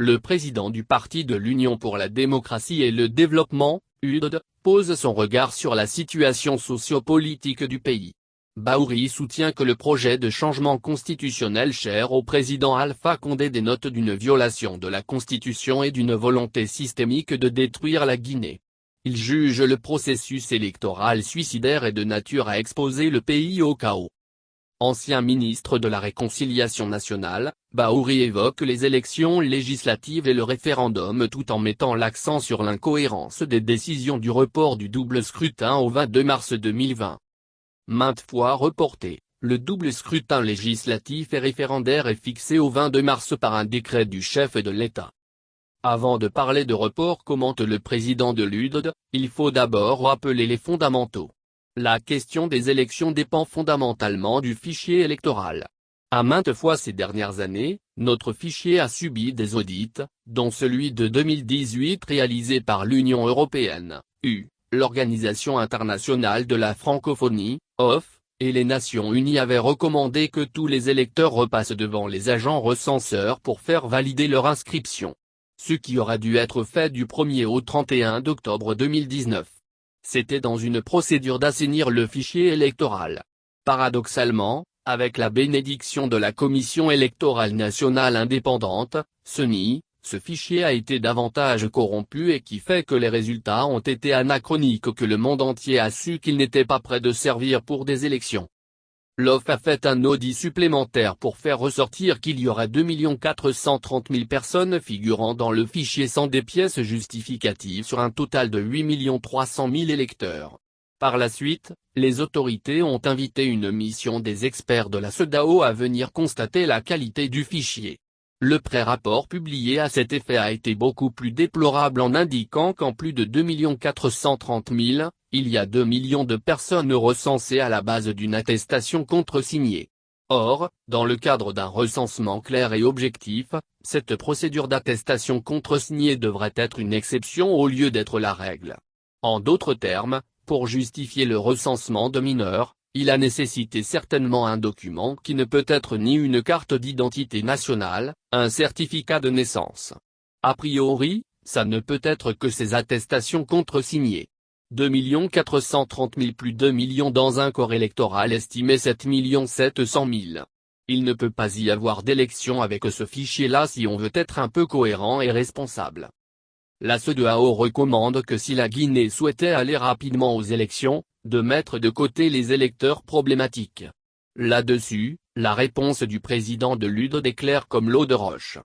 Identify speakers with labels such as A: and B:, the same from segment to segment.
A: le président du Parti de l'Union pour la démocratie et le développement, UDD, pose son regard sur la situation socio-politique du pays. Bahouri soutient que le projet de changement constitutionnel cher au président Alpha Condé dénote d'une violation de la Constitution et d'une volonté systémique de détruire la Guinée. Il juge le processus électoral suicidaire et de nature à exposer le pays au chaos. Ancien ministre de la Réconciliation nationale, Bahouri évoque les élections législatives et le référendum tout en mettant l'accent sur l'incohérence des décisions du report du double scrutin au 22 mars 2020. Maintes fois reporté, le double scrutin législatif et référendaire est fixé au 22 mars par un décret du chef de l'État. Avant de parler de report, commente le président de l'UDD, il faut d'abord rappeler les fondamentaux. La question des élections dépend fondamentalement du fichier électoral. À maintes fois ces dernières années, notre fichier a subi des audits, dont celui de 2018 réalisé par l'Union européenne, l'Organisation internationale de la francophonie, OFF, et les Nations unies avaient recommandé que tous les électeurs repassent devant les agents recenseurs pour faire valider leur inscription. Ce qui aurait dû être fait du 1er au 31 octobre 2019. C'était dans une procédure d'assainir le fichier électoral. Paradoxalement, avec la bénédiction de la Commission électorale nationale indépendante, CENI, ce fichier a été davantage corrompu et qui fait que les résultats ont été anachroniques, que le monde entier a su qu'il n'était pas prêt de servir pour des élections. L'OFF a fait un audit supplémentaire pour faire ressortir qu'il y aurait 2 430 000 personnes figurant dans le fichier sans des pièces justificatives sur un total de 8 300 000 électeurs. Par la suite, les autorités ont invité une mission des experts de la CEDEAO à venir constater la qualité du fichier. Le pré-rapport publié à cet effet a été beaucoup plus déplorable en indiquant qu'en plus de 2 430 000, il y a 2 millions de personnes recensées à la base d'une attestation contresignée. Or, dans le cadre d'un recensement clair et objectif, cette procédure d'attestation contresignée devrait être une exception au lieu d'être la règle. En d'autres termes, pour justifier le recensement de mineurs, il a nécessité certainement un document qui ne peut être ni une carte d'identité nationale, un certificat de naissance. A priori, ça ne peut être que ces attestations contresignées. 2 430 000 plus 2 millions dans un corps électoral estimé 7 700 000. Il ne peut pas y avoir d'élection avec ce fichier-là si on veut être un peu cohérent et responsable. La CEDEAO recommande que si la Guinée souhaitait aller rapidement aux élections, de mettre de côté les électeurs problématiques. Là-dessus, la réponse du président de l'UDD est claire comme l'eau de roche.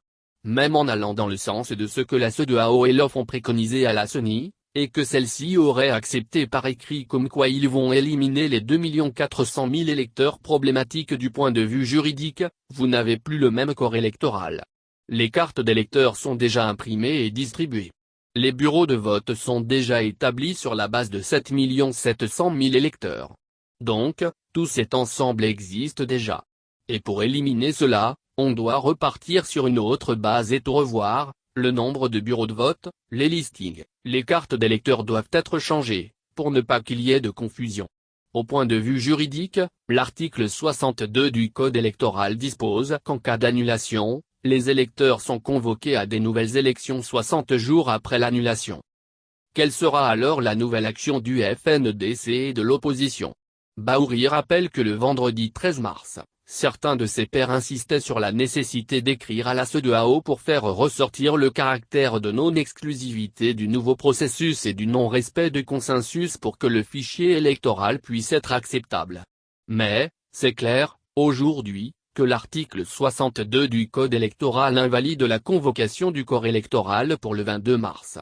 A: Même en allant dans le sens de ce que la CEDEAO et l'OFF ont préconisé à la CENI, et que celle-ci aurait accepté par écrit comme quoi ils vont éliminer les 2 400 000 électeurs problématiques du point de vue juridique, vous n'avez plus le même corps électoral. Les cartes d'électeurs sont déjà imprimées et distribuées. Les bureaux de vote sont déjà établis sur la base de 7 700 000 électeurs. Donc, tout cet ensemble existe déjà. Et pour éliminer cela, on doit repartir sur une autre base et tout revoir, le nombre de bureaux de vote, les listings, les cartes d'électeurs doivent être changées, pour ne pas qu'il y ait de confusion. Au point de vue juridique, l'article 62 du Code électoral dispose qu'en cas d'annulation, les électeurs sont convoqués à des nouvelles élections 60 jours après l'annulation. Quelle sera alors la nouvelle action du FNDC et de l'opposition? Bahouri rappelle que le vendredi 13 mars, certains de ses pairs insistaient sur la nécessité d'écrire à la CEDEAO pour faire ressortir le caractère de non-exclusivité du nouveau processus et du non-respect de consensus pour que le fichier électoral puisse être acceptable. Mais, c'est clair, aujourd'hui, que l'article 62 du Code électoral invalide la convocation du corps électoral pour le 22 mars.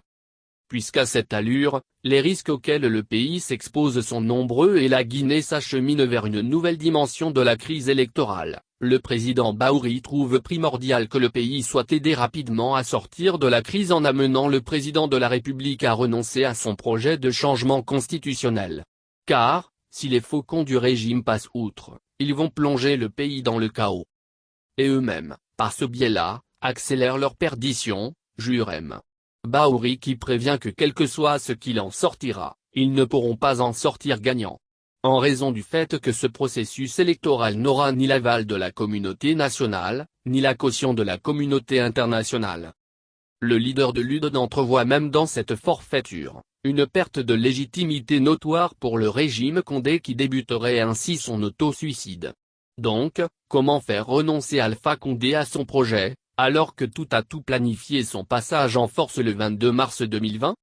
A: Puisqu'à cette allure, les risques auxquels le pays s'expose sont nombreux et la Guinée s'achemine vers une nouvelle dimension de la crise électorale, le président Bahouri trouve primordial que le pays soit aidé rapidement à sortir de la crise en amenant le président de la République à renoncer à son projet de changement constitutionnel. Car, si les faucons du régime passent outre, ils vont plonger le pays dans le chaos. Et eux-mêmes, par ce biais-là, accélèrent leur perdition, jure-m. Bahouri qui prévient que quel que soit ce qu'il en sortira, ils ne pourront pas en sortir gagnants. En raison du fait que ce processus électoral n'aura ni l'aval de la communauté nationale, ni la caution de la communauté internationale. Le leader de l'UDED entrevoit même dans cette forfaiture une perte de légitimité notoire pour le régime Condé qui débuterait ainsi son auto-suicide. Donc, comment faire renoncer Alpha Condé à son projet, alors que tout a tout planifié son passage en force le 22 mars 2020 ?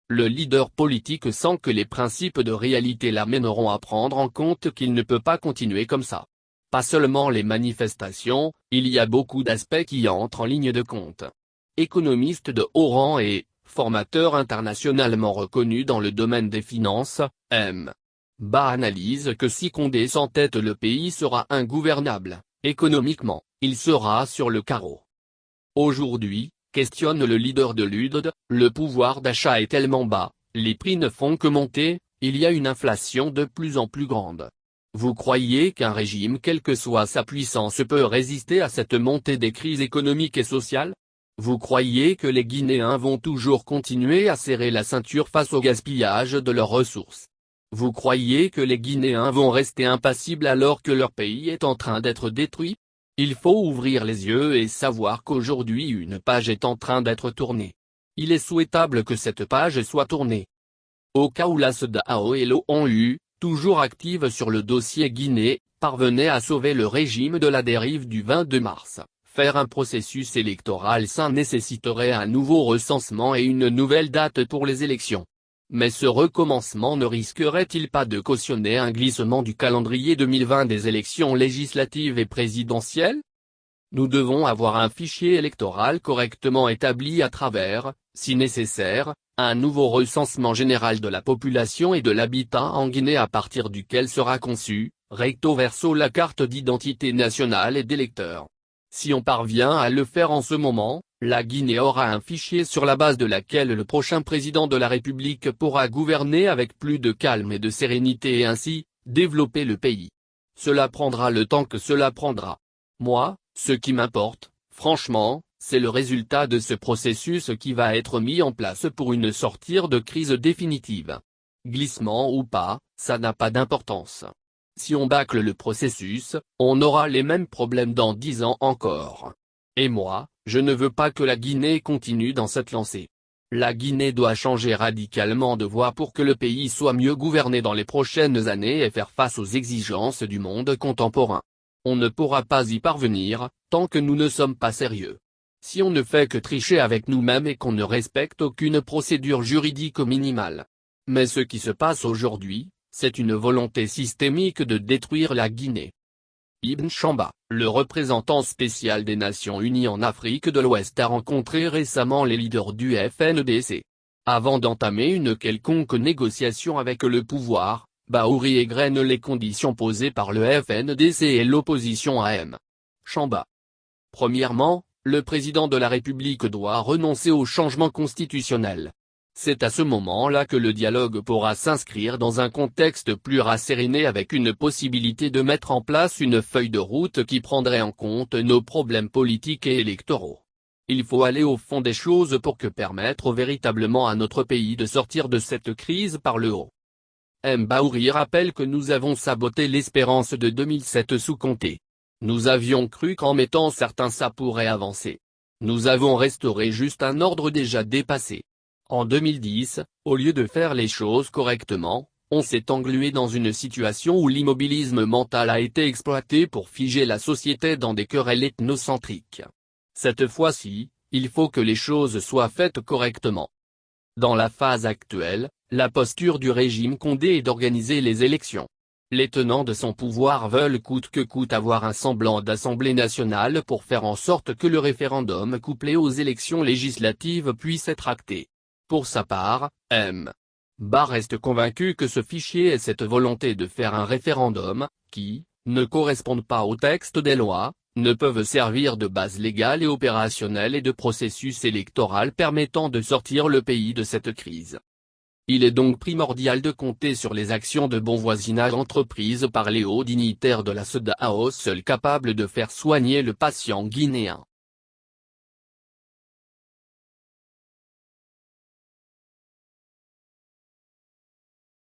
A: Le leader politique sent que les principes de réalité l'amèneront à prendre en compte qu'il ne peut pas continuer comme ça. Pas seulement les manifestations, il y a beaucoup d'aspects qui entrent en ligne de compte. Économiste de haut rang et formateur internationalement reconnu dans le domaine des finances, M. Ba analyse que si Condé s'entête le pays sera ingouvernable, économiquement, il sera sur le carreau. Aujourd'hui, questionne le leader de l'UDED, le pouvoir d'achat est tellement bas, les prix ne font que monter, il y a une inflation de plus en plus grande. Vous croyez qu'un régime quelle que soit sa puissance peut résister à cette montée des crises économiques et sociales ? Vous croyez que les Guinéens vont toujours continuer à serrer la ceinture face au gaspillage de leurs ressources? Vous croyez que les Guinéens vont rester impassibles alors que leur pays est en train d'être détruit? Il faut ouvrir les yeux et savoir qu'aujourd'hui une page est en train d'être tournée. Il est souhaitable que cette page soit tournée. Au cas où la CEDEAO et l'ONU, toujours actives sur le dossier Guinée, parvenaient à sauver le régime de la dérive du 22 mars. Faire un processus électoral sain nécessiterait un nouveau recensement et une nouvelle date pour les élections. Mais ce recommencement ne risquerait-il pas de cautionner un glissement du calendrier 2020 des élections législatives et présidentielles? Nous devons avoir un fichier électoral correctement établi à travers, si nécessaire, un nouveau recensement général de la population et de l'habitat en Guinée à partir duquel sera conçue, recto verso la carte d'identité nationale et d'électeur. Si on parvient à le faire en ce moment, la Guinée aura un fichier sur la base de laquelle le prochain président de la République pourra gouverner avec plus de calme et de sérénité et ainsi, développer le pays. Cela prendra le temps que cela prendra. Moi, ce qui m'importe, franchement, c'est le résultat de ce processus qui va être mis en place pour une sortie de crise définitive. Glissement ou pas, ça n'a pas d'importance. Si on bâcle le processus, on aura les mêmes problèmes dans 10 ans encore. Et moi, je ne veux pas que la Guinée continue dans cette lancée. La Guinée doit changer radicalement de voie pour que le pays soit mieux gouverné dans les prochaines années et faire face aux exigences du monde contemporain. On ne pourra pas y parvenir, tant que nous ne sommes pas sérieux. Si on ne fait que tricher avec nous-mêmes et qu'on ne respecte aucune procédure juridique minimale. Mais ce qui se passe aujourd'hui, c'est une volonté systémique de détruire la Guinée. Ibn Chamba, le représentant spécial des Nations Unies en Afrique de l'Ouest a rencontré récemment les leaders du FNDC. Avant d'entamer une quelconque négociation avec le pouvoir, Bahouri égrène les conditions posées par le FNDC et l'opposition à M. Chamba. Premièrement, le président de la République doit renoncer au changement constitutionnel. C'est à ce moment-là que le dialogue pourra s'inscrire dans un contexte plus rasséréné avec une possibilité de mettre en place une feuille de route qui prendrait en compte nos problèmes politiques et électoraux. Il faut aller au fond des choses pour que permettre véritablement à notre pays de sortir de cette crise par le haut. M. Bahouri rappelle que nous avons saboté l'espérance de 2007 sous Conté. Nous avions cru qu'en mettant certains ça pourrait avancer. Nous avons restauré juste un ordre déjà dépassé. En 2010, au lieu de faire les choses correctement, on s'est englué dans une situation où l'immobilisme mental a été exploité pour figer la société dans des querelles ethnocentriques. Cette fois-ci, il faut que les choses soient faites correctement. Dans la phase actuelle, la posture du régime Condé est d'organiser les élections. Les tenants de son pouvoir veulent coûte que coûte avoir un semblant d'Assemblée nationale pour faire en sorte que le référendum couplé aux élections législatives puisse être acté. Pour sa part, M. Ba reste convaincu que ce fichier et cette volonté de faire un référendum, qui ne correspondent pas au texte des lois, ne peuvent servir de base légale et opérationnelle et de processus électoral permettant de sortir le pays de cette crise. Il est donc primordial de compter sur les actions de bon voisinage entreprises par les hauts dignitaires de la CEDEAO seuls capables de faire soigner le patient guinéen.